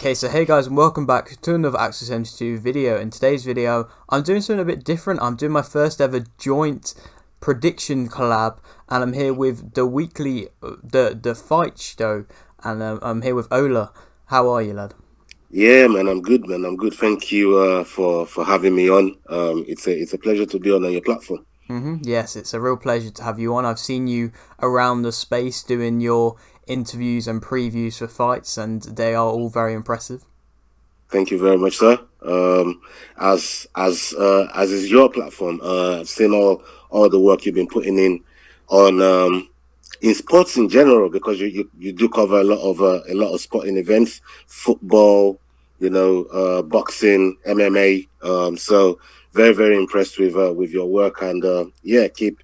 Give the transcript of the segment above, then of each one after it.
Okay, so hey guys, and welcome back to another Axel 72 video. In today's video, I'm doing something a bit different. I'm doing my first ever joint prediction collab, and I'm here with the weekly, the fight show, and I'm here with Ola. How are you, lad? Yeah, man, I'm good, man. I'm good. Thank you for having me on. It's a pleasure to be on your platform. Yes, it's a real pleasure to have you on. I've seen you around the space doing your interviews and previews for fights, and they are all very impressive. Thank you very much, sir. As is your platform, I've seen all the work you've been putting on in sports in general, because you do cover a lot of sporting events, football, boxing, MMA. So very impressed with your work, and yeah, keep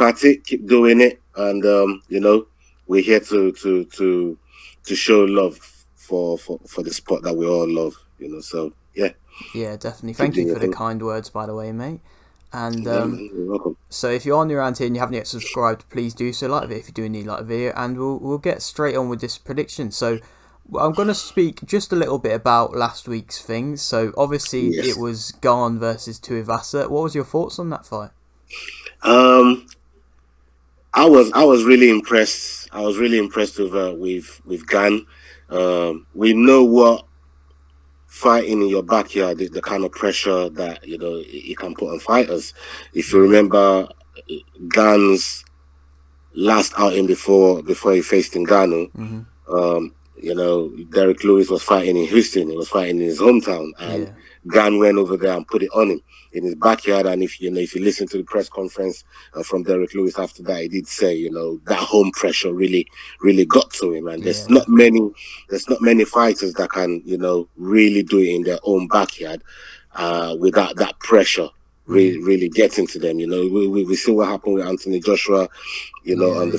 at it, keep doing it, and we're here to show love for the sport that we all love. So yeah, Yeah, definitely. keep Thank you doing your for the thing. kind words, by the way, mate. And Yeah, man, you're welcome. so if you're new around here and you haven't yet subscribed, please do so. Like it if you do need like a video, and we'll get straight on with this prediction. So I'm gonna speak just a little bit about last week's things. So obviously it Yes. was Garn versus Tuivasa. What was your thoughts on that fight? Um, I was really impressed. I was really impressed with Gan. We know what fighting in your backyard, the kind of pressure that it can put on fighters. If you remember Gan's last outing before he faced Ngannou, Derek Lewis was fighting in Houston. He was fighting in his hometown, and Yeah, Gan went over there and put it on him in his backyard. And if you listen to the press conference from Derek Lewis after that, he did say, that home pressure really got to him. And yeah, definitely. there's not many fighters that can, really do it in their own backyard without that pressure really getting to them. We see what happened with Anthony Joshua, Yeah, yeah, on the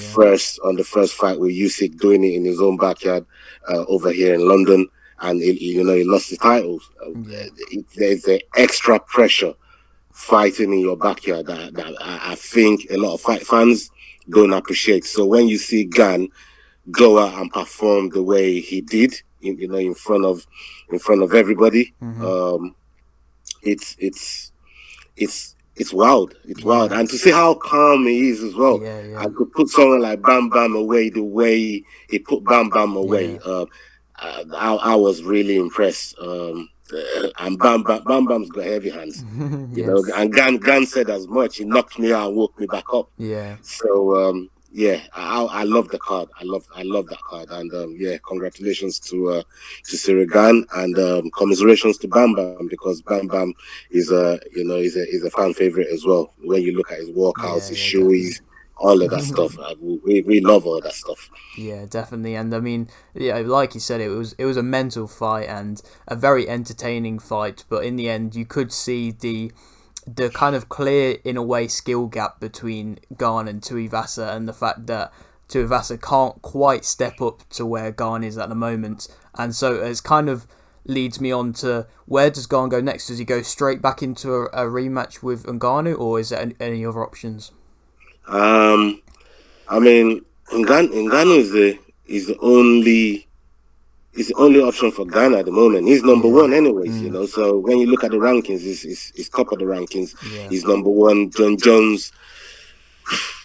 first fight with Usyk, doing it in his own backyard over here in London, and he lost his titles. yeah, There's the extra pressure fighting in your backyard that I think a lot of fight fans don't appreciate. So when you see Gan go out and perform the way he did, in front of everybody, it's it's it's wild. It's wild. yeah, And to see how calm he is as well. yeah, yeah, And to put someone like Bam Bam away the way he put Bam Bam away, yeah. I was really impressed. And Bam Bam's got heavy hands, Yes. and Gan said as much. He knocked me out and woke me back up. Yeah. So yeah, I love the card. I love that card, and yeah, congratulations to Sirigan, and commiserations to Bam Bam, because Bam Bam is a fan favorite as well. When you look at his walkouts, Yeah, his yeah, definitely. shoeies, all of that stuff, we love all that stuff. Yeah, definitely. And I mean, yeah, like you said, it was a mental fight and a very entertaining fight. But in the end, you could see the kind of clear, in a way, skill gap between Garn and Tuivasa, and the fact that Tuivasa can't quite step up to where Garn is at the moment. And so it's kind of leads me on to, where does Garn go next? Does he go straight back into a rematch with Ngannou, or is there any other options? Um, I mean, Ngannou is the only option for Ghana at the moment. He's number Yeah. one, anyways. So when you look at the rankings, he's top of the rankings. Yeah. He's number one. John Jones,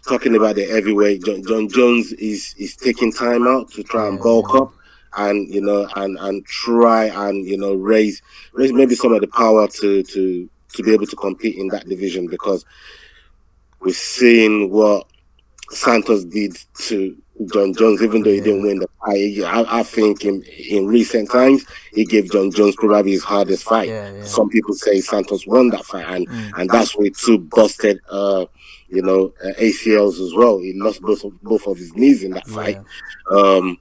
talking about the heavyweight. John Jones is taking time out to try and Yeah. bulk Yeah. up, and and try and raise maybe some of the power to be able to compete in that division, because we're seeing what Santos did to John Jones, even though he didn't Yeah. win the fight. I think in recent times, he gave John Jones probably his hardest fight. Yeah. Yeah. Some people say Santos won that fight, and that's where two busted, ACLs as well. He lost both of his knees in that fight. Yeah. Um,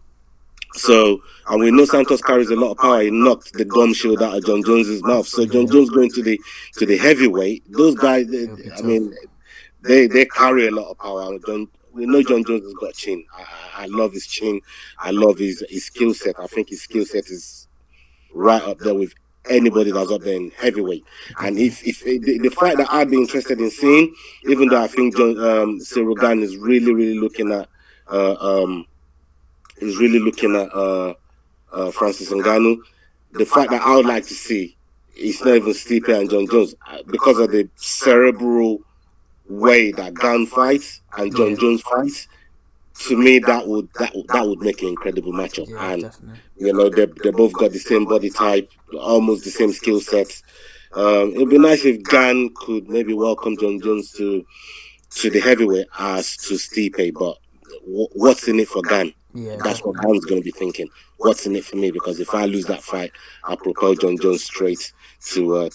so, and we know Santos carries a lot of power. He knocked the gum shield out of John Jones's mouth. So John Yeah. Jones going to the heavyweight. Those guys, It'll be I tough. mean, they carry a lot of power. We know John Jones has got chin. I love his chin. I love his skill set. I think his skill set is right up there with anybody that's up there in heavyweight. And Definitely. if the fight that I'd be interested in seeing, even though I think Cyril Gane is really looking at uh, um is really looking at Francis Ngannou. The fight that I would like to see is not even Stipe and John Jones because of the cerebral way that Gunn fights and John Yeah. Jones fights. To me, that would make an incredible matchup. Yeah, And definitely. they both got the same body type, almost the same skill sets. It'd be nice if Gunn could maybe welcome John Jones to the heavyweight as to Stipe, but what's in it for Gunn? Yeah, That's what definitely. Gunn's going to be thinking. What's in it for me? Because if I lose that fight, I propel John Jones straight to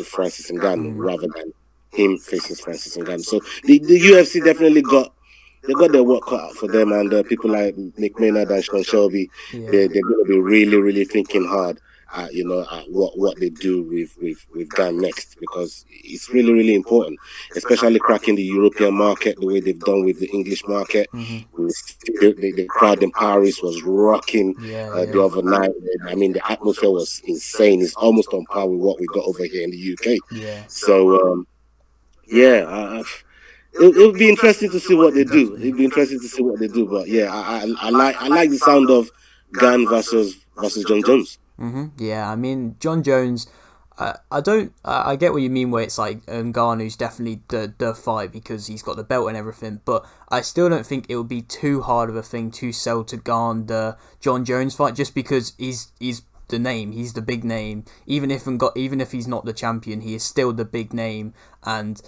Francis Ngannou rather than him facing Francis Ngannou. So the UFC definitely got their work cut out for them, and people like Nick Maynard and Sean Shelby, Yeah. they're going to be really, really thinking hard at at what they do with Gunn next, because it's really, really important, especially cracking the European market the way they've done with the English market. The crowd in Paris was rocking Yeah, the yeah. other night. I mean, the atmosphere was insane. It's almost on par with what we got over here in the UK. Yeah. So yeah, it would be interesting to see what they do. Definitely. It'd be interesting to see what they do. But yeah, I like the sound of Gunn versus John Jones. Yeah, I mean, John Jones, I don't. I get what you mean where it's like Ngannou's definitely the fight because he's got the belt and everything, but I still don't think it would be too hard of a thing to sell to Garn the John Jones fight just because he's the name, he's the big name. Even if he's not the champion, he is still the big name, and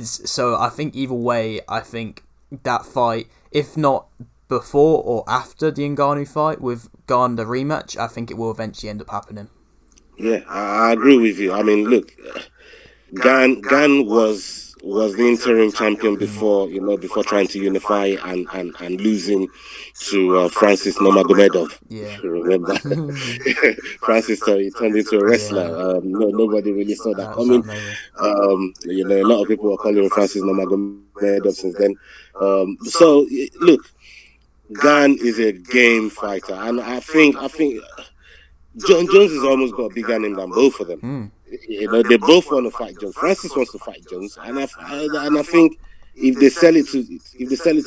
so I think either way, I think that fight, if not before or after the Ngannou fight with Garn the rematch, I think it will eventually end up happening. Yeah, I agree with you. I mean, look, Gunn was the interim champion before trying to unify and losing to Francis Nomagomedov. Yeah. If you remember, Francis turned into a Yeah. wrestler. No, nobody really saw that That was out coming. of nowhere. A lot of people were calling him Francis Nomagomedov since then. So look, Gunn is a game fighter, and I think John Jones has almost got a bigger name than both of them. They both want to fight Jones. Francis wants to fight Jones, and I think if they sell it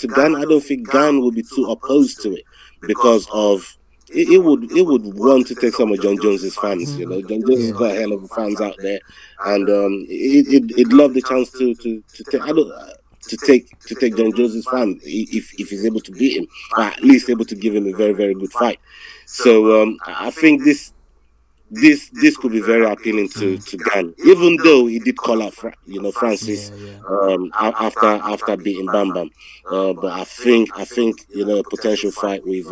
to Gunn, I don't think Gunn will be too opposed to it because of it would want to take some of John Jones's fans. John Jones has Yeah. got a hell of fans out there, and it'd love the chance to take. I don't. To take John Jones's fan if he's able to beat him, or at least able to give him a very, very good fight. So I think this could be very appealing to Gan, even though he did call out Francis Yeah, yeah. after beating Bam Bam. But I think a potential fight with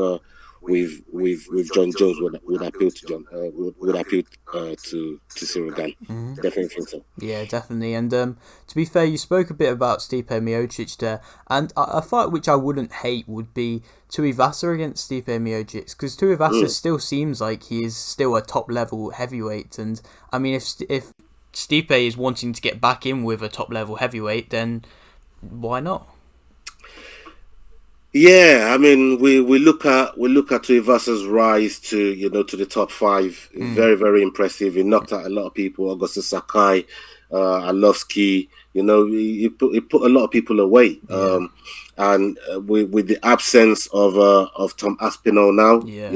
John Jones would appeal to John would appeal to Cyril Gan. Definitely think so. Yeah, definitely. And to be fair, you spoke a bit about Stipe Miocic there, and a fight which I wouldn't hate would be Tuivasa against Stipe Miocic, because Tuivasa still seems like he is still a top level heavyweight, and I mean if Stipe is wanting to get back in with a top level heavyweight, then why not? Yeah, I mean, we look at Tuivasa's rise to the top five. Very, very impressive. He knocked out a lot of people. Augustus Sakai, Arlovski. He put a lot of people away. Yeah. And with the absence of Tom Aspinall now, Yeah.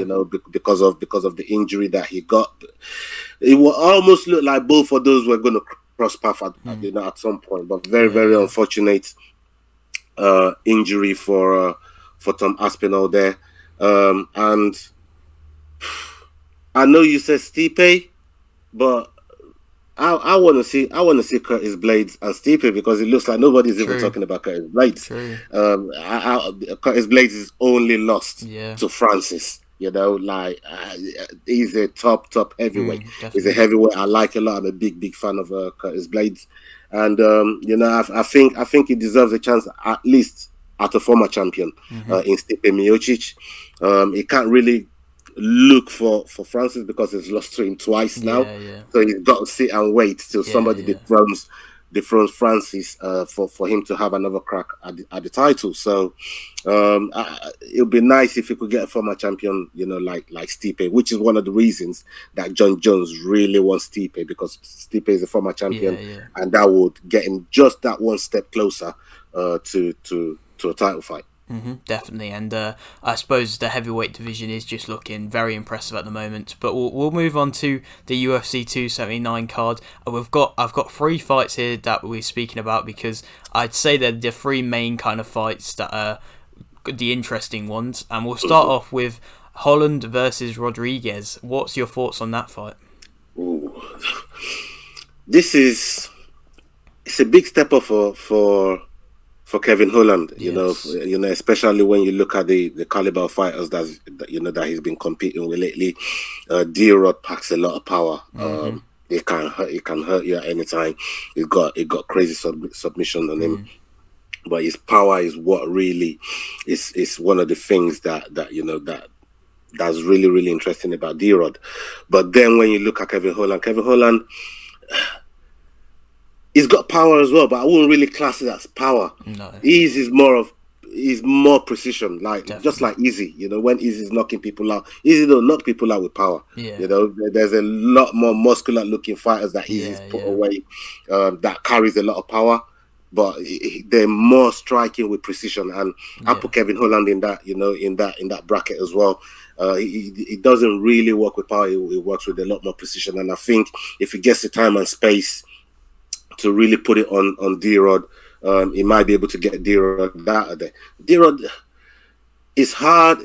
because of the injury that he got, it will almost look like both of those were going to cross paths at some point. But very, Yeah, very yeah. unfortunate injury for Tom Aspinall there. And I know you said Stipe, but I want to see Curtis Blades and Stipe, because it looks like nobody's even True. talking about Curtis Blades. True. Curtis Blades is only lost Yeah. to Francis. He's a top heavyweight. He's a Definitely. heavyweight I like a lot. I'm a big fan of Curtis Blades, and I think he deserves a chance at least at a former champion in Stipe Miocic. He can't really look for Francis because he's lost to him twice now, Yeah, yeah. so he's got to sit and wait till Yeah, somebody yeah. dethrones Francis for him to have another crack at the title. So it would be nice if he could get a former champion, like Stipe, which is one of the reasons that John Jones really wants Stipe, because Stipe is a former champion, Yeah. and that would get him just that one step closer to a title fight. Definitely, and I suppose the heavyweight division is just looking very impressive at the moment. But we'll move on to the UFC 279 card. I've got three fights here that we're speaking about because I'd say they're the three main kind of fights that are the interesting ones. And we'll start off with Holland versus Rodriguez. What's your thoughts on that fight? Ooh. It's a big step up for Kevin Holland, Yes. especially when you look at the caliber of fighters that he's been competing with lately. D-Rod packs a lot of power. It can hurt you at any time. It got crazy submission on him, but his power is what really is one of the things that's really really interesting about D-Rod. But then when you look at Kevin Holland. He's got power as well, but I wouldn't really class it as power. No. He's more precision, like Definitely. Just like Easy. When Easy's knocking people out, Easy don't knock people out with power. Yeah. There's a lot more muscular looking fighters that Easy's put away that carries a lot of power, but they're more striking with precision. And I put Kevin Holland in that, in that bracket as well. He doesn't really work with power. He works with a lot more precision. And I think if he gets the time and space to really put it on D-Rod, he might be able to get D-Rod out of there. D-Rod, it's hard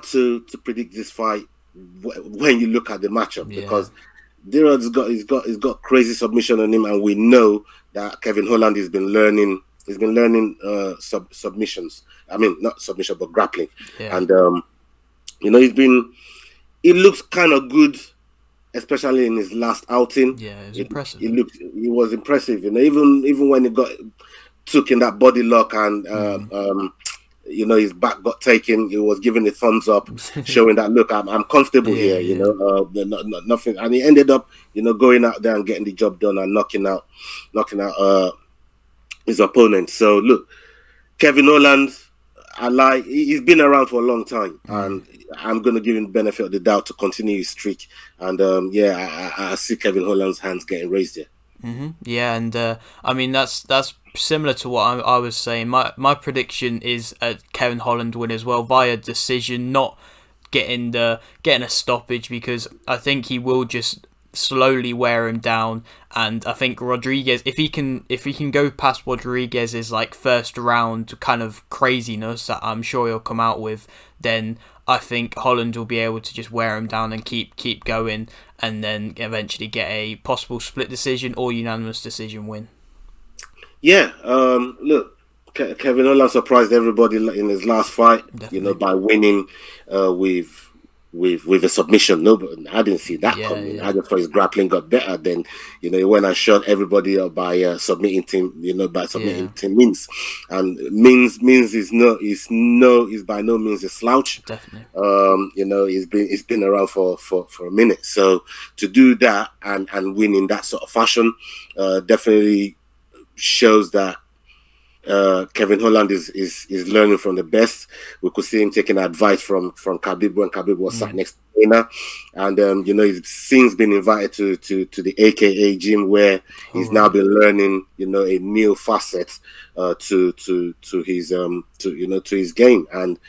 to predict this fight when you look at the matchup because D-Rod's got crazy submission on him, and we know that Kevin Holland has been learning submissions. I mean, not submission, but grappling. Yeah. And he looks kind of good, especially in his last outing. Yeah, it was impressive. He was impressive. Even when he took in that body lock and his back got taken, he was giving a thumbs up, showing that look, I'm comfortable here. Nothing, and he ended up going out there and getting the job done and knocking out his opponent. So look, Kevin Holland, he's been around for a long time, and I'm going to give him the benefit of the doubt to continue his streak. And I see Kevin Holland's hands getting raised here. Yeah, and I mean that's similar to what I was saying. My prediction is a Kevin Holland win as well via decision, not getting a stoppage, because I think he will just slowly wear him down. And I think Rodriguez, if he can go past Rodriguez's like first round kind of craziness that I'm sure he'll come out with, then I think Holland will be able to just wear him down and keep going, and then eventually get a possible split decision or unanimous decision win. Yeah, look, Kevin Holland surprised everybody in his last fight, Definitely. By winning with a submission. No, but I didn't see that coming. I just thought his grappling got better. Then he went and shot everybody up by submitting Tim Means, and Means is by no means a slouch. Definitely. He's been around for a minute. So to do that and win in that sort of fashion, definitely shows that Kevin Holland is learning from the best. We could see him taking advice from Khabib when Khabib was sat next to Dana, and he's since been invited to the AKA gym where he's now been learning a new facet to his game, and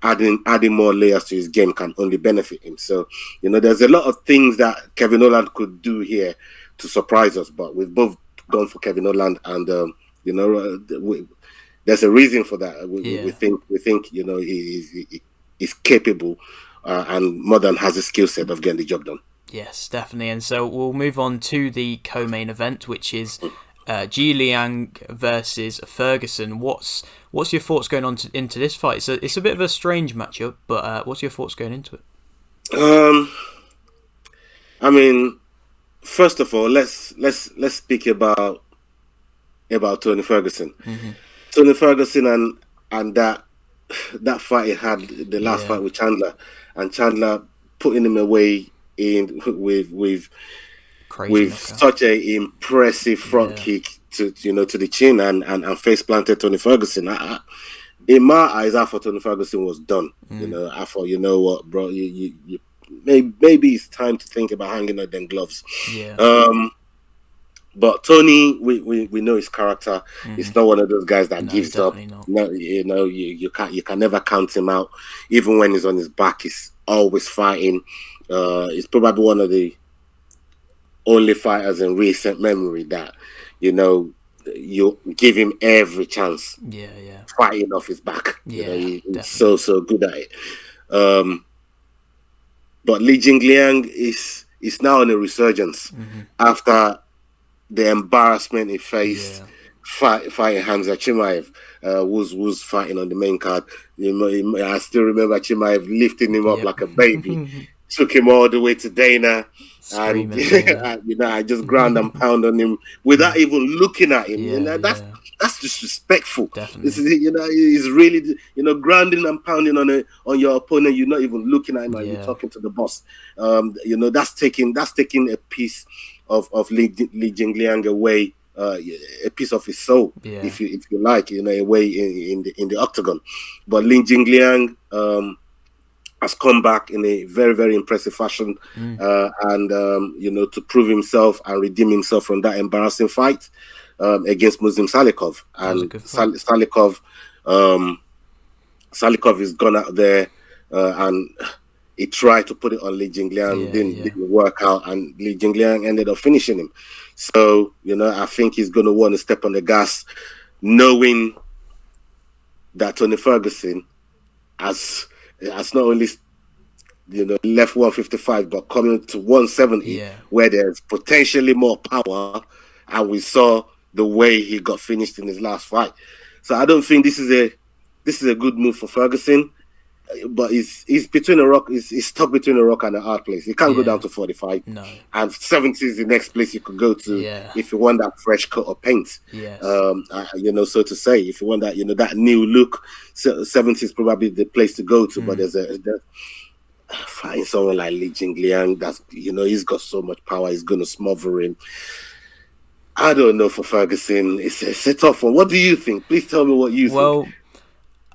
adding more layers to his game can only benefit him. So there's a lot of things that Kevin Holland could do here to surprise us, but we've both gone for Kevin Holland, and there's a reason for that. We think he's capable and more than has a skill set of getting the job done. Yes, definitely. And so we'll move on to the co-main event, which is Ji Liang versus Ferguson. What's your thoughts going on into this fight? It's a bit of a strange matchup, but what's your thoughts going into it? I mean, first of all, let's speak about Tony Ferguson. Tony Ferguson and that fight he had, the last fight with Chandler, and Chandler putting him away with such a impressive front kick to the chin and face planted Tony Ferguson. In my eyes, I thought Tony Ferguson was done. I thought, what, bro, you maybe it's time to think about hanging out them gloves. But Tony, we know his character. Hmm. He's not one of those guys that No, gives up. definitely not. No, you can never count him out. Even when he's on his back, he's always fighting. He's probably one of the only fighters in recent memory that you know you give him every chance Yeah, yeah, fighting off his back. yeah, He's definitely. so good at it. Um, but Li Jingliang is now on a resurgence Hmm. after the embarrassment he faced Yeah, fighting Hamza Chimaev, was fighting on the main card. I still remember Chimaev lifting him up yep. like a baby, took him all the way to Dana, and Screaming Dana. I just ground and pound on him without even looking at him. Yeah, yeah, That's disrespectful. This definitely. is he's really grounding and pounding on your opponent. You're not even looking at him, and you're Yeah, talking to the boss. That's taking a piece of Li Jingliang away, a piece of his soul, yeah. if you like, away in the octagon. But Li Jingliang has come back in a very very impressive fashion, Mm, and to prove himself and redeem himself from that embarrassing fight against Muslim Salikov, that was a and good fight. Um, Salikov is gone out there, and he tried to put it on Li Jingliang, Yeah, didn't yeah, didn't work out, and Li Jingliang ended up finishing him. So I think he's going to want to step on the gas, knowing that Tony Ferguson has not only left 155 but coming to 170, yeah, where there's potentially more power, and we saw the way he got finished in his last fight. So I don't think this is a good move for Ferguson, but he's between a rock. He's stuck between a rock and a hard place. He can't go down yeah. to 45, No. and 70 is the next place you could go to Yeah. if you want that fresh coat of paint. Yes. So to say, if you want that new look, 70 is probably the place to go to. But Mm. find someone like Li Jingliang that's he's got so much power. He's going to smother him. I don't know for Ferguson. It's a tough one. What do you think? Please tell me what you think. Well,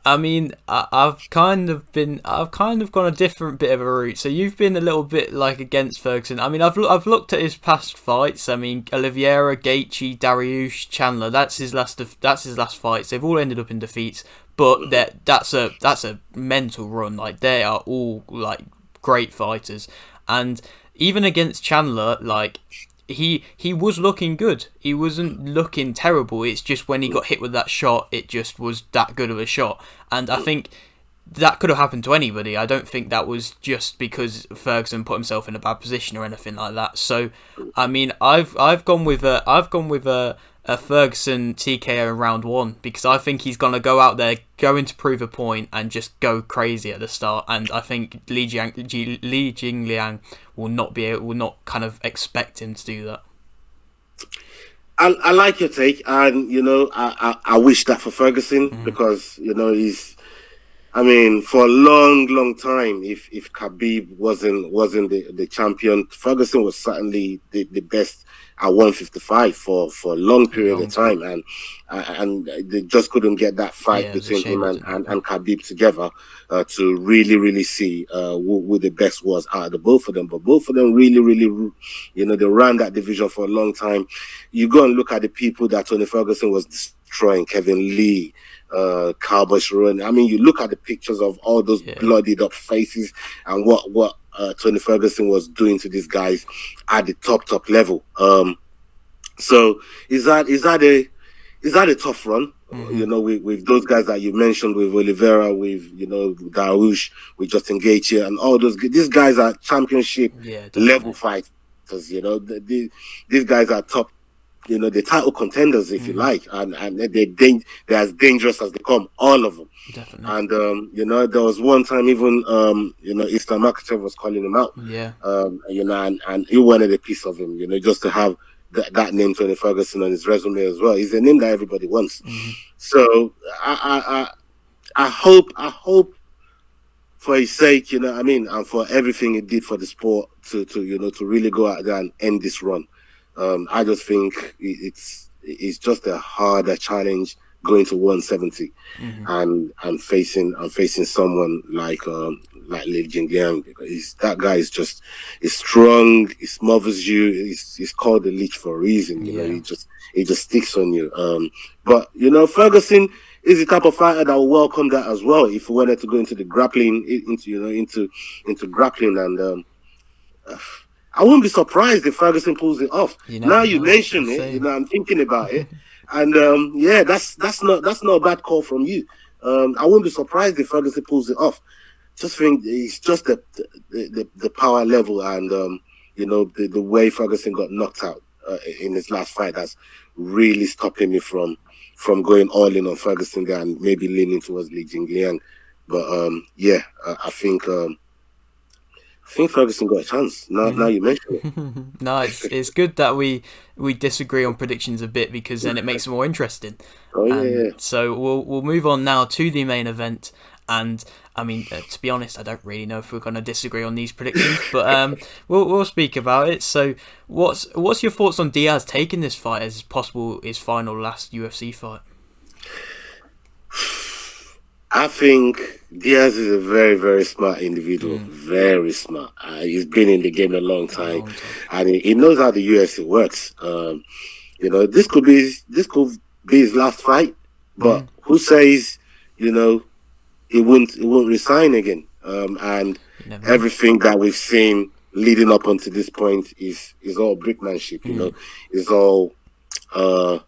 I mean, I've kind of gone a different bit of a route. So you've been a little bit like against Ferguson. I mean, I've looked at his past fights. I mean, Oliveira, Gaethje, Dariush, Chandler. That's his last fights. They've all ended up in defeats. But that's a mental run. Like they are all like great fighters, and even against Chandler, like he was looking good. He wasn't looking terrible. It's just when he got hit with that shot, it just was that good of a shot. And I think that could have happened to anybody. I don't think that was just because Ferguson put himself in a bad position or anything like that. So, I mean, I've gone with a Ferguson TKO in round one because I think he's gonna go out there, going to prove a point, and just go crazy at the start. And I think Li Jingliang will not kind of expect him to do that. I like your take, and I wish that for Ferguson Mm, because he's. I mean, for a long, long time, if Khabib wasn't the champion, Ferguson was certainly the best at 155 for a long a period of long time. time, and they just couldn't get that fight Yeah, it was a between him shame it and didn't and, happen. and Khabib together to really, really see who the best was out of the both of them. But both of them really, really, they ran that division for a long time. You go and look at the people that Tony Ferguson was destroying: Kevin Lee, Cowboy Cerrone. I mean, you look at the pictures of all those Yeah. bloodied up faces and what Tony Ferguson was doing to these guys at the top level. So is that a tough run? Mhm. With those guys that you mentioned, with Oliveira, with Darush, with Justin Gaethje, and all these guys are championship Yeah, level definitely. fighters. These guys are top, the title contenders, if you Mhm. like, and they're as dangerous as they come, all of them. Definitely. And there was one time even Islam Makhachev was calling him out, Yeah. and he wanted a piece of him, just to have that name Tony Ferguson on his resume as well. He's a name that everybody wants. Mhm. So I hope for his sake, I mean, and for everything he did for the sport to really go out there and end this run. I just think it's just a harder challenge going to 170 Hmm. and facing someone like Li Jingliang. That guy is strong. He smothers you. He's called the leech for a reason. You know, Yeah. he just sticks on you. But you know, Ferguson is the type of fighter that will welcome that as well. If we wanted to go into the grappling, into grappling, and I wouldn't be surprised if Ferguson pulls it off. You Now never you know. mention it, you Same. know, I'm thinking about it, and yeah, that's not a bad call from you. I wouldn't be surprised if Ferguson pulls it off. Just think it's just the power level and you know the way Ferguson got knocked out in his last fight that's really stopping me from going all in on Ferguson there and maybe leaning towards Li Jingliang. But yeah, I think Ferguson got a chance. Now Hmm. you mention it. No, it's good that we disagree on predictions a bit because then it makes it more interesting. Oh And yeah, so we'll move on now to the main event. And I mean, to be honest, I don't really know if we're going to disagree on these predictions, but we'll speak about it. So what's your thoughts on Diaz taking this fight as possible his final last UFC fight? I think Diaz is a very, very smart individual. Mm, Very smart. He's been in the game a long a time, long time. and he knows how the UFC works. You know, this could be his last fight, but Mm, who says, you know, he won't resign again? And you never know. everything that we've seen leading up until this point is all brickmanship. You know, Mm, is all uh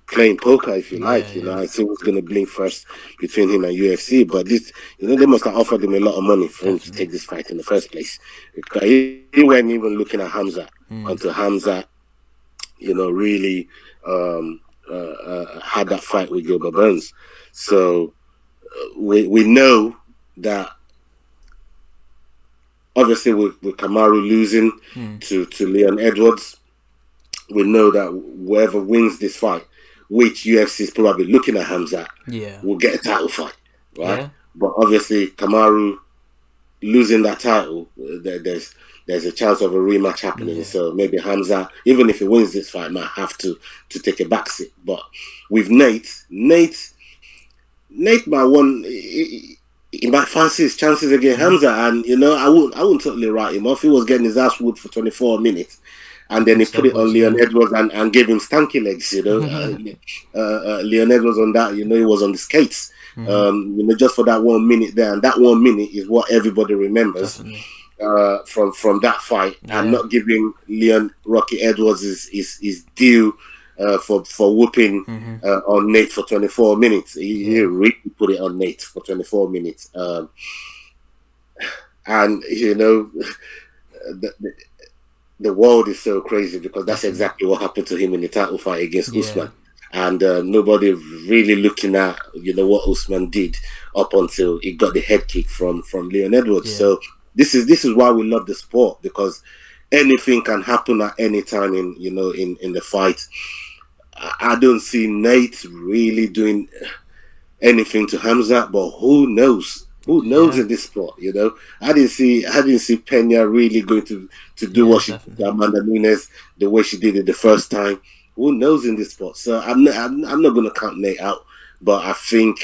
playing poker, if you yeah, like. You know, yeah, I think it's going to blink first between him and UFC. But this, you know, they must have offered him a lot of money for him to definitely. take this fight in the first place. Because he weren't even looking at Hamza Mm, until Hamza, you know, really had that fight with Gilbert Burns. So we know that obviously with Kamaru losing mm, to Leon Edwards, we know that whoever wins this fight, which UFC is probably looking at Hamza, yeah, will get a title fight, right? yeah, But obviously, Kamaru losing that title, there's a chance of a rematch happening. yeah. So maybe Hamza, even if he wins this fight, might have to take a backseat. But with Nate might won. He might fancy his chances against Mm, Hamza, and you know I wouldn't totally write him off. He was getting his ass whooped for 24 minutes, and then he against put it on Edwards, Leon yeah. Edwards and gave him stanky legs. You know, Leon Edwards on that. You know, he was on the skates. Hmm. You know, just for that 1 minute there, and that 1 minute is what everybody remembers Definitely. from that fight, and Yeah. not giving Leon Rocky Edwards his due for whooping Hmm. on Nate for 24 minutes. He Yeah. really put it on Nate for 24 minutes. And, you know, the, the, the world is so crazy because that's Definitely. exactly what happened to him in the title fight against Yeah. Usman. And nobody really looking at, you know, what Usman did up until he got the head kick from Leon Edwards. Yeah. So this is why we love the sport, because anything can happen at any time in, you know, in the fight. I don't see Nate really doing anything to Hamza, but who knows? Who knows Yeah. in this sport? You know, I didn't see Pena really going to do Yeah. what she did to Definitely. Amanda Nunes the way she did it the first time. Who knows in this sport? So I'm not going to count Nate out, but I think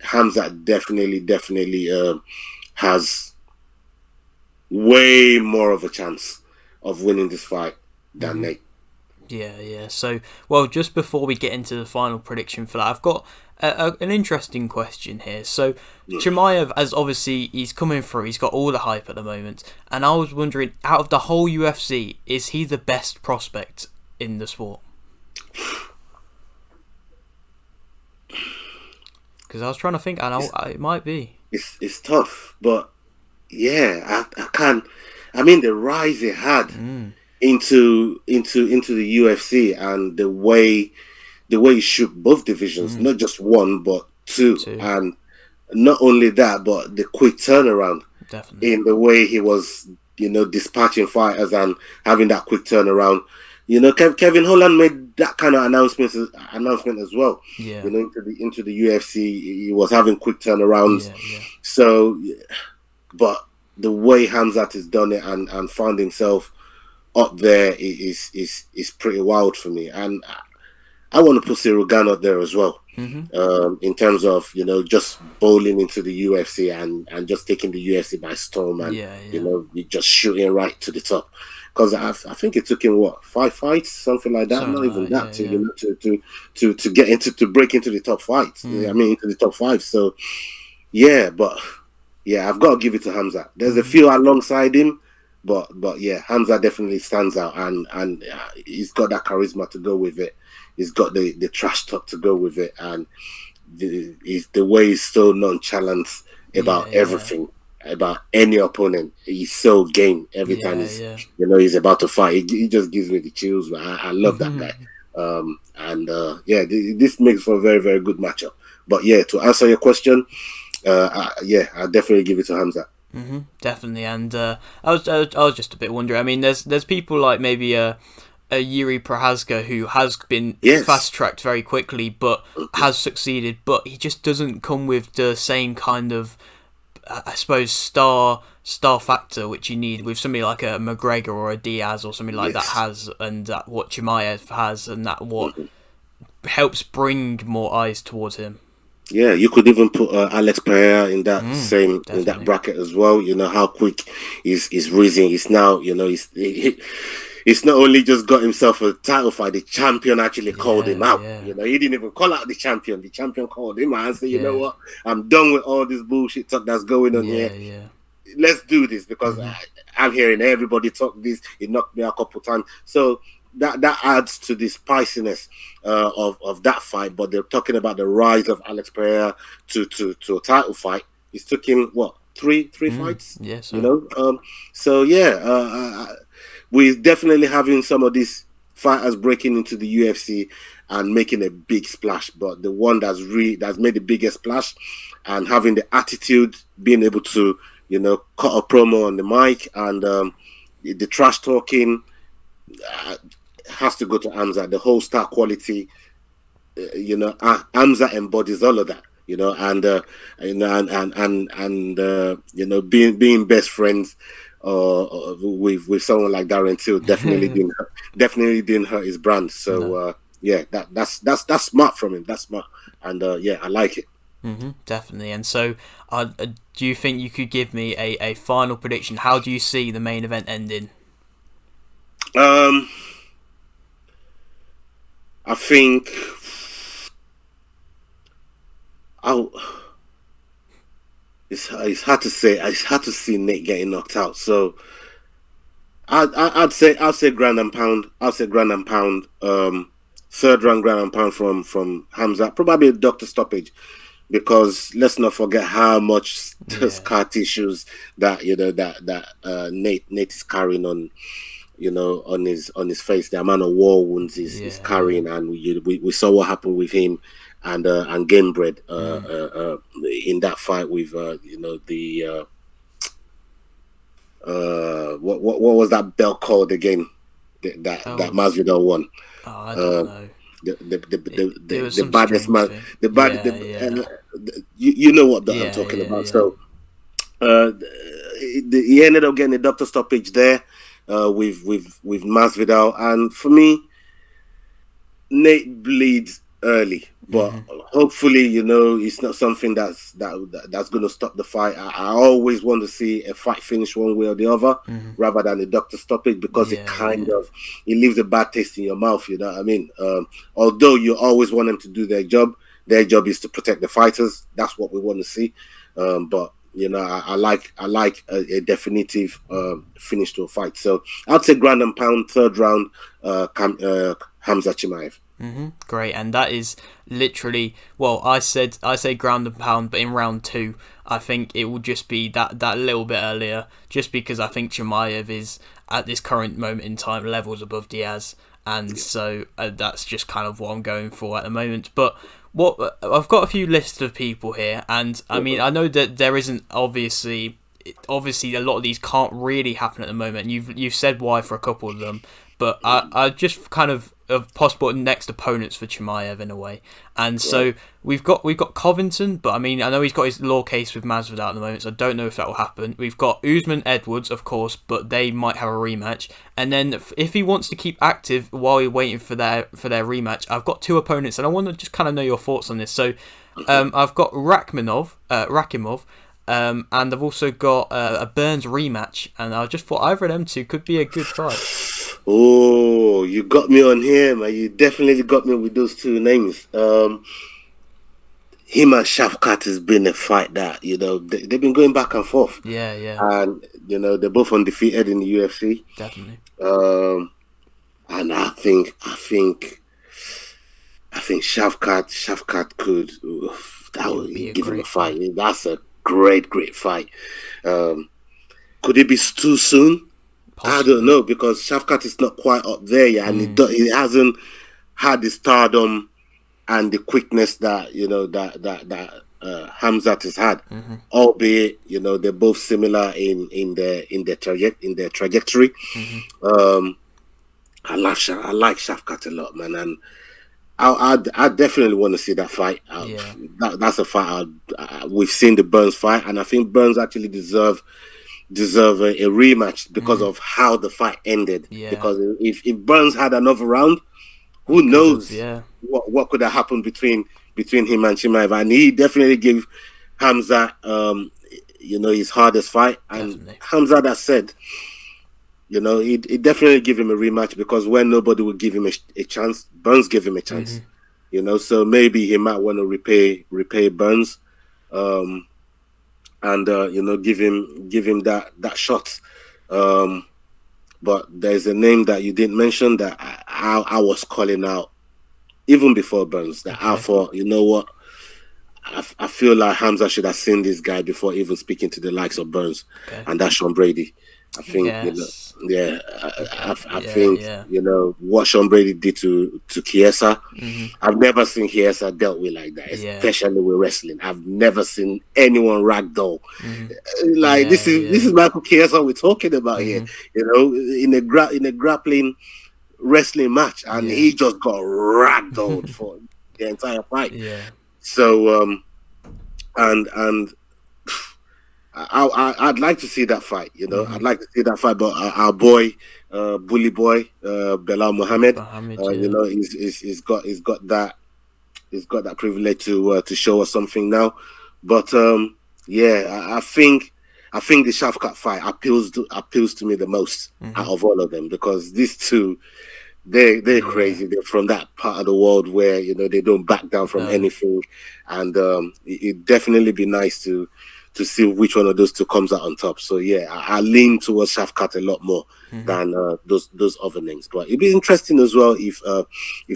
Hamza definitely has way more of a chance of winning this fight than Hmm. Nate. Yeah. Yeah. So, well, just before we get into the final prediction for that, I've got an interesting question here. So, Mm. Chimaev, as obviously he's coming through, he's got all the hype at the moment, and I was wondering, out of the whole UFC, is he the best prospect in the sport? Because I was trying to think, and It's it might be. it's tough, but yeah, I can't. I mean, the rise he had Mm, into the UFC and the way he shook both divisions, mm, not just one but two, too. and not only that, but the quick turnaround Definitely. in the way he was, you know, dispatching fighters and having that quick turnaround. You know, Kevin Holland made that kind of announcement as well. Yeah. You know, into the UFC, he was having quick turnarounds. Yeah. Yeah. So, but the way Hamzat has done it and found himself up there is pretty wild for me. And I want to put Cyril Gane up there as well. Mm-hmm. In terms of just bowling into the UFC and just taking the UFC by storm and Yeah. just shooting right to the top. Because I think it took him 5 fights, something like that. Something Not even like that. that Yeah. to get to break into the top fights. I mean, into the top five. So yeah, but yeah, I've got to give it to Hamza. There's a few alongside him, but yeah, Hamza definitely stands out, and he's got that charisma to go with it. He's got the trash talk to go with it, and the way he's so nonchalant about everything, about any opponent. He's so game every time he's about to fight. He just gives me the chills. I love that guy. This makes for a very, very good matchup. But yeah, to answer your question, I definitely give it to Hamza. Definitely, and I was just a bit wondering. I mean, there's people like maybe a Yuri Prohaska who has been fast tracked very quickly, but has succeeded. But he just doesn't come with the same kind of, I suppose, star factor which you need with somebody like a McGregor or a Diaz or something like that has, and that what Chimaev has, and that what helps bring more eyes towards him. Yeah, you could even put Alex Pereira in that in that bracket as well. You know how quick he's rising. He's now he's not only just got himself a title fight. The champion actually called him out. Yeah. You know, he didn't even call out the champion. The champion called him out and said, "You know what? I'm done with all this bullshit talk that's going on here. Yeah. Let's do this because I'm hearing everybody talk this. It knocked me a couple times. So that adds to the spiciness of that fight. But they're talking about the rise of Alex Pereira to a title fight. It took him three fights. Yes. So yeah, we're definitely having some of these fighters breaking into the UFC and making a big splash. But the one that's made the biggest splash and having the attitude, being able to cut a promo on the mic and the trash talking has to go to Hamza. The whole star quality, Hamza embodies all of that. Being best friends with someone like Darren Till definitely didn't hurt his brand. So that's smart from him. That's smart, and I like it. Definitely. And so, do you think you could give me a final prediction? How do you see the main event ending? I think it's hard to say. It's hard to see Nate getting knocked out. So I'd say ground and pound. I'll say ground and pound. Third round ground and pound from Hamza. Probably a doctor stoppage, because let's not forget how much scar tissues that Nate is carrying on. On his face, the amount of war wounds he's carrying, and we saw what happened with him and Gamebred in that fight with what was that belt called again that Masvidal won? I don't know. The baddest man, you know what I'm talking about. So he ended up getting a doctor stoppage there. With Masvidal, and for me, Nate bleeds early, but hopefully, it's not something that's going to stop the fight. I always want to see a fight finish one way or the other, rather than a doctor stoppage, because it leaves a bad taste in your mouth. You know what I mean? Although you always want them to do their job is to protect the fighters. That's what we want to see. But I like a definitive finish to a fight. So I'd say ground and pound, third round, Hamza Chimaev. Great, and that is literally, well, I say ground and pound, but in round 2, I think it will just be that little bit earlier, just because I think Chimaev is at this current moment in time levels above Diaz, and so that's just kind of what I'm going for at the moment. But I've got a few lists of people here, and I mean, I know that there isn't obviously a lot of these can't really happen at the moment. You've said why for a couple of them, but I just kind of of possible next opponents for Chimaev in a way. And so we've got Covington, but I mean, I know he's got his law case with Masvidal at the moment, so I don't know if that will happen. We've got Usman Edwards, of course, but they might have a rematch. And then if he wants to keep active while he's waiting for their rematch, I've got two opponents, and I want to just kind of know your thoughts on this. So I've got Rakimov, and I've also got a Burns rematch, and I just thought either of them two could be a good fight. Oh, you got me on here, man. You definitely got me with those two names. Him and Shavkat has been a fight that, they've been going back and forth. Yeah. And, they're both undefeated in the UFC. Definitely. And I think Shavkat could, that would give him a fight. That's a great fight. Could it be too soon? Possibly. I don't know, because Shavkat is not quite up there yet, and he hasn't had the stardom and the quickness that Khamzat has had. Albeit, they're both similar in their trajectory. I like Shavkat a lot, man, and I definitely want to see that fight. That's a fight. We've seen the Burns fight, and I think Burns actually deserve a rematch because of how the fight ended. Because if Burns had another round, who knows what could have happened between him and Chimaev. And he definitely gave Khamzat his hardest fight. And Khamzat has said, he definitely give him a rematch, because when nobody would give him a chance, Burns gave him a chance. So maybe he might want to repay Burns. And give him that shot. But there's a name that you didn't mention that I was calling out even before Burns. That I thought, you know what, I feel like Khamzat should have seen this guy before even speaking to the likes of Burns, and that's Sean Brady. I think I think what Sean Brady did to Chiesa. I've never seen Chiesa dealt with like that, especially with wrestling. I've never seen anyone ragdoll this is Michael Chiesa we're talking about here. In a grappling wrestling match, and he just got ragdolled for the entire fight. So and I'd like to see that fight. I'd like to see that fight. But our boy, bully boy, Belal Muhammad, he's got that privilege to show us something now. But I think the Shavkat fight appeals to me the most out of all of them, because these two, they're crazy. They're from that part of the world where they don't back down from anything, and it'd definitely be nice to see which one of those two comes out on top. So I lean towards Shavkat a lot more than those other names. But it'd be interesting as well if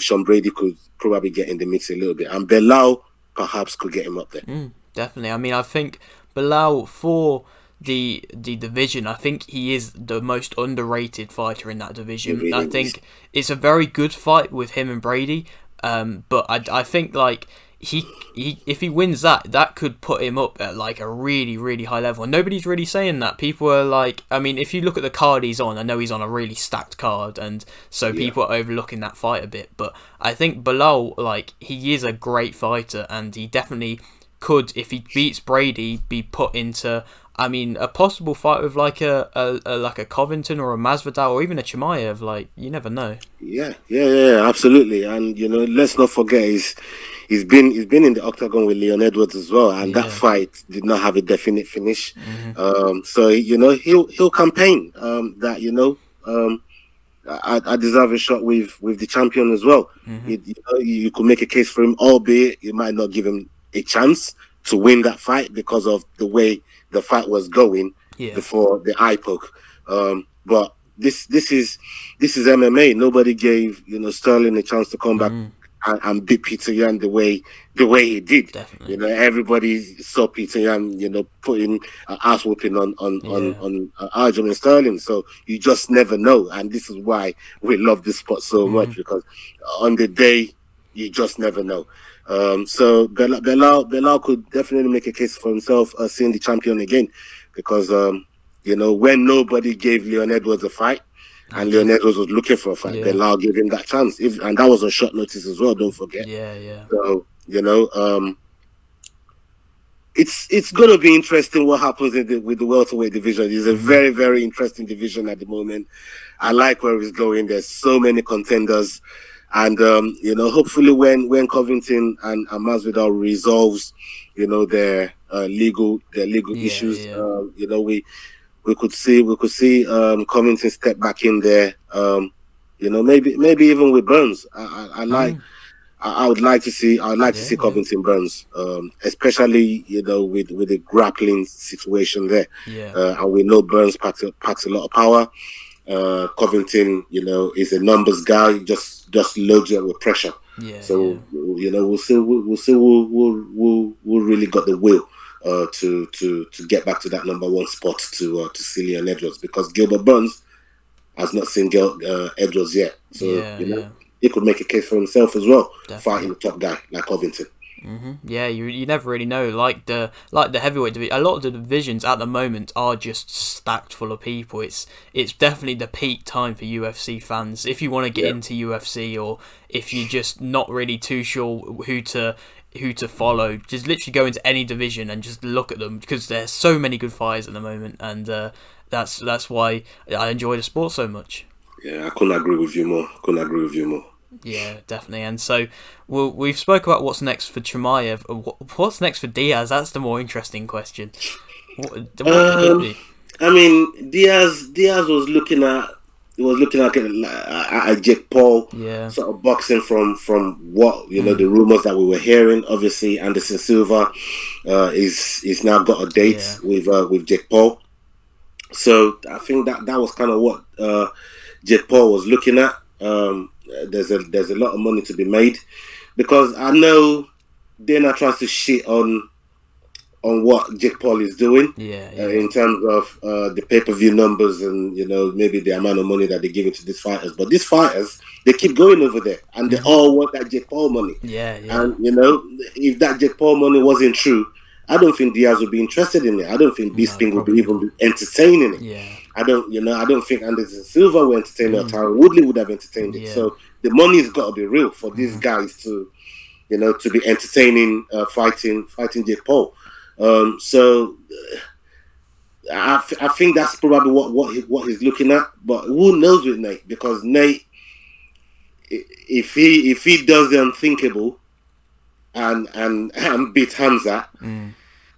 Sean Brady could probably get in the mix a little bit, and Belal perhaps could get him up there. Definitely. I mean, I think Belal, for the division, I think he is the most underrated fighter in that division. Really I think it's a very good fight with him and Brady. But I think like he if he wins that could put him up at like a really, really high level. And nobody's really saying that. People are like, I mean, if you look at the card he's on, I know he's on a really stacked card, and so people are overlooking that fight a bit. But I think Belal, like, he is a great fighter, and he definitely could, if he beats Brady, be put into, I mean, a possible fight with like a Covington or a Masvidal or even a Chimaev. Like, you never know. Yeah, absolutely. And let's not forget he's been in the octagon with Leon Edwards as well, and that fight did not have a definite finish. So he'll campaign that I deserve a shot with the champion as well. You could make a case for him, albeit you might not give him a chance to win that fight because of the way the fight was going before the eye poke. But this is MMA. Nobody gave Sterling a chance to come back and beat Peter Yan the way he did. Definitely. Everybody saw Peter Yan putting an ass whooping on Aljamain Sterling. So you just never know, and this is why we love this sport so much, because on the day you just never know. So Belal could definitely make a case for himself seeing the champion again, because when nobody gave Leon Edwards a fight, and Leon Edwards was looking for a fight. Yeah. Belal gave him that chance, and that was on short notice as well. Don't forget. Yeah. So it's going to be interesting what happens with the welterweight division. It's a very, very interesting division at the moment. I like where it's going. There's so many contenders, and hopefully when Covington and Masvidal resolves, their legal issues, we could see Covington step back in there. Maybe even with Burns. I would like to see Covington Burns, especially with the grappling situation there. And we know Burns packs a lot of power. Covington, is a numbers guy, just loads you up with pressure. We'll see who really got the will to get back to that number one spot to see Leon Edwards, because Gilbert Burns has not seen Edwards yet. So he could make a case for himself as well, fighting the top guy like Covington. Yeah, you never really know. Like the heavyweight division, a lot of the divisions at the moment are just stacked full of people. It's definitely the peak time for UFC fans. If you want to get into UFC, or if you're just not really too sure who to follow, just literally go into any division and just look at them, because there's so many good fighters at the moment, and that's why I enjoy the sport so much. Yeah, I couldn't agree with you more. Yeah, definitely. And so we've spoke about what's next for Chimaev. What's next for Diaz? That's the more interesting question. What could it be? I mean, Diaz was looking at a Jake Paul sort of boxing from what the rumors that we were hearing. Obviously, Anderson Silva is now got a date with Jake Paul. So I think that was kind of what Jake Paul was looking at. There's a lot of money to be made, because I know Dana tries to shit on what Jake Paul is doing in terms of the pay-per-view numbers and maybe the amount of money that they give it to these fighters. But these fighters, they keep going over there, and they all want that Jake Paul money. And if that Jake Paul money wasn't true, I don't think Diaz would be interested in it. I don't think Bisping would even be entertaining it. I don't think Anderson Silva would entertain it, or Tyron Woodley would have entertained it. So the money's got to be real for these guys to be entertaining, fighting Jake Paul. So I think that's probably what he's looking at. But who knows with Nate? Because Nate, if he does the unthinkable and beat Hamza,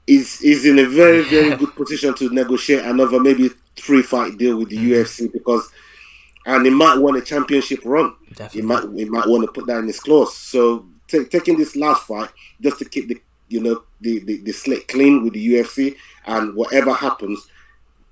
is in a very, very good position to negotiate another maybe 3-fight deal with the UFC, and he might want a championship run. He might want to put that in his clause. So taking this last fight just to keep the slate clean with the UFC, and whatever happens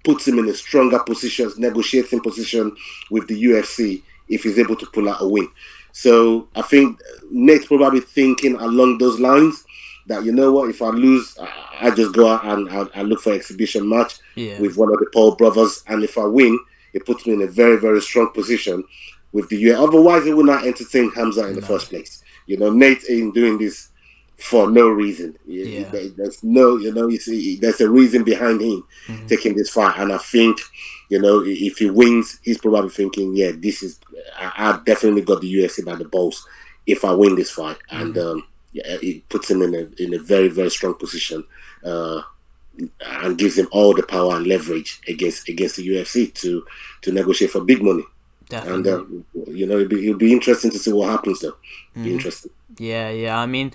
puts him in a stronger position, negotiating position with the UFC if he's able to pull out a win. So I think Nate's probably thinking along those lines, that what, if I lose, I just go out and I look for an exhibition match with one of the Paul brothers, and if I win, it puts me in a very, very strong position with the UFC. Otherwise, it would not entertain Hamza in the first place. Nate ain't doing this for no reason. There's no, you see, there's a reason behind him taking this fight, and I think, if he wins, he's probably thinking, this is, I definitely got the UFC by the balls if I win this fight, and it puts him in a very, very strong position, and gives him all the power and leverage against the UFC to negotiate for big money. Definitely. And it'll be interesting to see what happens though. Be interesting. Yeah. I mean,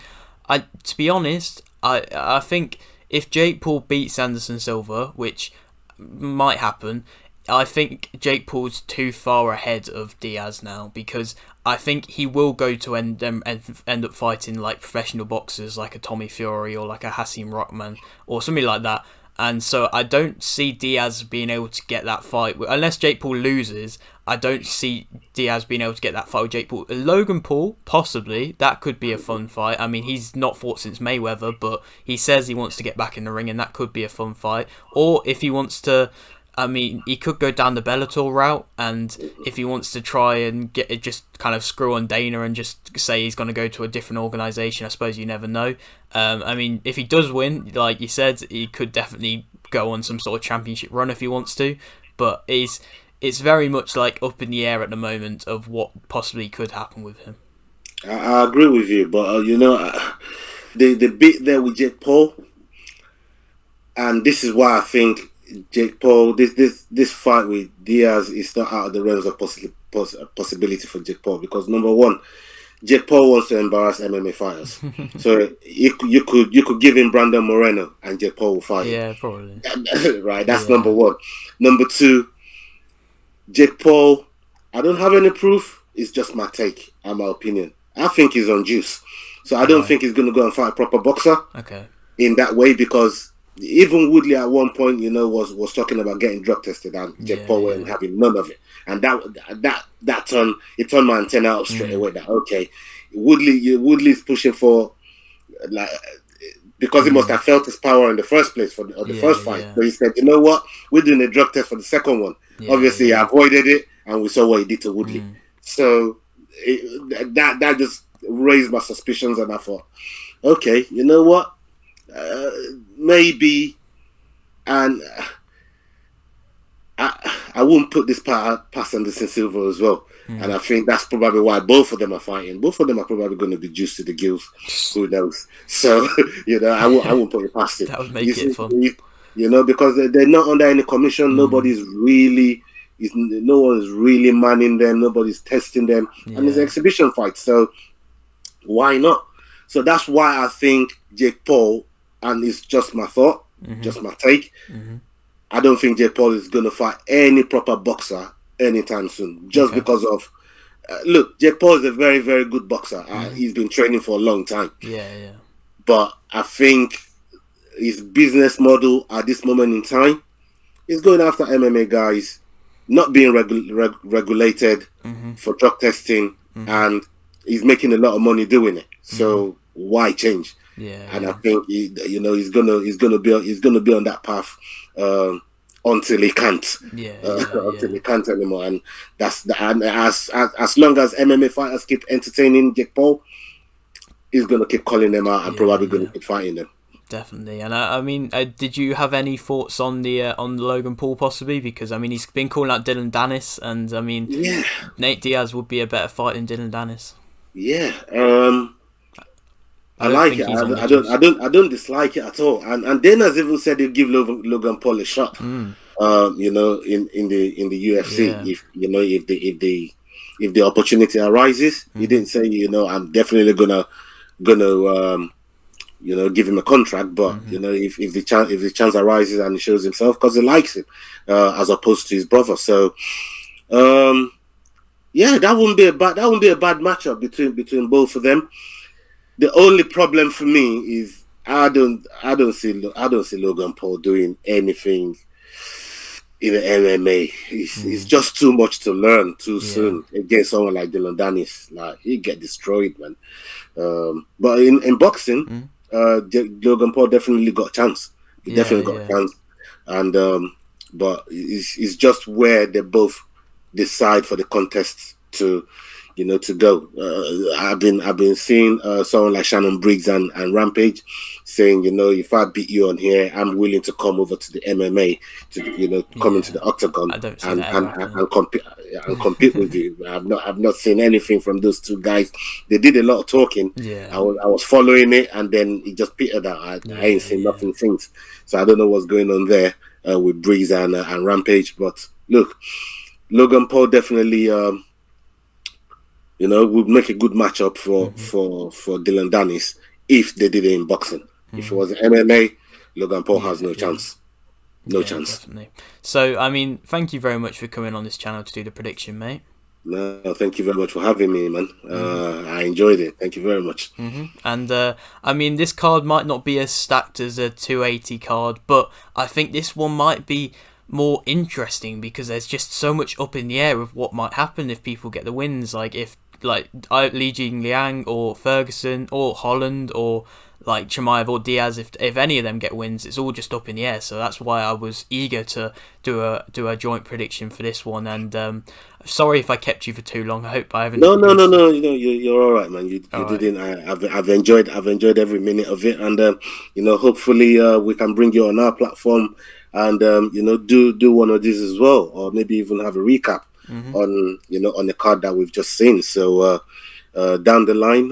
to be honest, I think if Jake Paul beats Anderson Silva, which might happen, I think Jake Paul's too far ahead of Diaz now, because I think he will go to end up fighting like professional boxers like a Tommy Fury or like a Hasim Rahman or something like that. And so I don't see Diaz being able to get that fight. Unless Jake Paul loses, I don't see Diaz being able to get that fight with Jake Paul. Logan Paul, possibly. That could be a fun fight. I mean, he's not fought since Mayweather, but he says he wants to get back in the ring, and that could be a fun fight. Or if he wants to... I mean, he could go down the Bellator route, and if he wants to try and get it, just kind of screw on Dana and just say he's going to go to a different organisation, I suppose you never know. I mean, if he does win, like you said, he could definitely go on some sort of championship run if he wants to, but it's very much like up in the air at the moment of what possibly could happen with him. I agree with you, but the bit there with Jake Paul, and this is why I think Jake Paul, this fight with Diaz is not out of the realms of possibility for Jake Paul, because number one, Jake Paul wants to embarrass MMA fighters, so you could give him Brandon Moreno and Jake Paul will fight. Yeah, probably. Right, that's number one. Number two, Jake Paul, I don't have any proof. It's just my take and my opinion. I think he's on juice, so I don't think he's going to go and fight a proper boxer. Okay. In that way, because even Woodley at one point, was talking about getting drug tested, and Jake Paul wasn't having none of it, and that turned my antenna up straight away. That okay, Woodley's pushing for because he must have felt his power in the first place for the first fight. So he said, you know what, we're doing a drug test for the second one. Obviously, he avoided it, and we saw what he did to Woodley. So that just raised my suspicions, and I thought, okay, you know what, maybe, and I wouldn't put this past Anderson Silva as well. And I think that's probably why both of them are fighting. Both of them are probably going to be juiced to the gills. Who knows? So, I won't put it past it. That would make it fun. Because they're not under any commission. No one's really manning them. Nobody's testing them. And it's an exhibition fight. So, why not? So, that's why I think Jake Paul, and it's just my thought, just my take, I don't think Jake Paul is going to fight any proper boxer anytime soon, just because of look, Jake Paul is a very, very good boxer. He's been training for a long time. But I think his business model at this moment in time is going after MMA guys, not being regulated for drug testing, and he's making a lot of money doing it. So why change? And I think he's gonna be on that path until he can't. Until he can't anymore. And and as long as MMA fighters keep entertaining Jake Paul, he's gonna keep calling them out and probably gonna keep fighting them. Definitely. And I mean, did you have any thoughts on the Logan Paul possibly? Because I mean, he's been calling out Dylan Dennis, and I mean, Nate Diaz would be a better fight than Dylan Dennis. I like it. I don't dislike it at all. And Dana's even said he'll give Logan Paul a shot. In the UFC, if the opportunity arises, he didn't say I'm definitely gonna give him a contract, but if the chance arises and he shows himself, because he likes him, as opposed to his brother. So that wouldn't be a bad matchup between both of them. The only problem for me is I don't see Logan Paul doing anything in the MMA. It's just too much to learn too soon against someone like Dylan Dennis. Like, he get destroyed, man. But in boxing, Logan Paul definitely got a chance. He definitely got a chance, and but it's just where they both decide for the contest to go. I've been seeing someone like Shannon Briggs and Rampage saying, if I beat you on here, I'm willing to come over to the MMA to come into the octagon and compete with you. I've not seen anything from those two guys. They did a lot of talking. I was following it, and then it just petered out. I ain't seen nothing since. So I don't know what's going on there with Briggs and Rampage. But look, Logan Paul definitely would make a good matchup for Dylan Dennis if they did it in boxing. If it was MMA, Logan Paul has no chance. No chance. Definitely. So, I mean, thank you very much for coming on this channel to do the prediction, mate. No, thank you very much for having me, man. I enjoyed it. Thank you very much. And, I mean, this card might not be as stacked as a 280 card, but I think this one might be more interesting because there's just so much up in the air of what might happen if people get the wins. Like, if Li Jing Liang or Ferguson or Holland or like Chimaev or Diaz, if any of them get wins, it's all just up in the air. So that's why I was eager to do a joint prediction for this one. And sorry if I kept you for too long. I hope I haven't. No. You're all right, man. You didn't. I've enjoyed every minute of it, and hopefully we can bring you on our platform and do one of these as well, or maybe even have a recap on on the card that we've just seen. So down the line,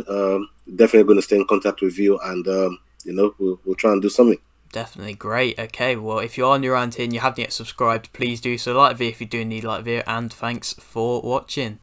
definitely going to stay in contact with you, and we'll try and do something. Definitely. Great. Okay, well, if you're new around here and you haven't yet subscribed, please do so. Like the video if you do need like the video, and thanks for watching.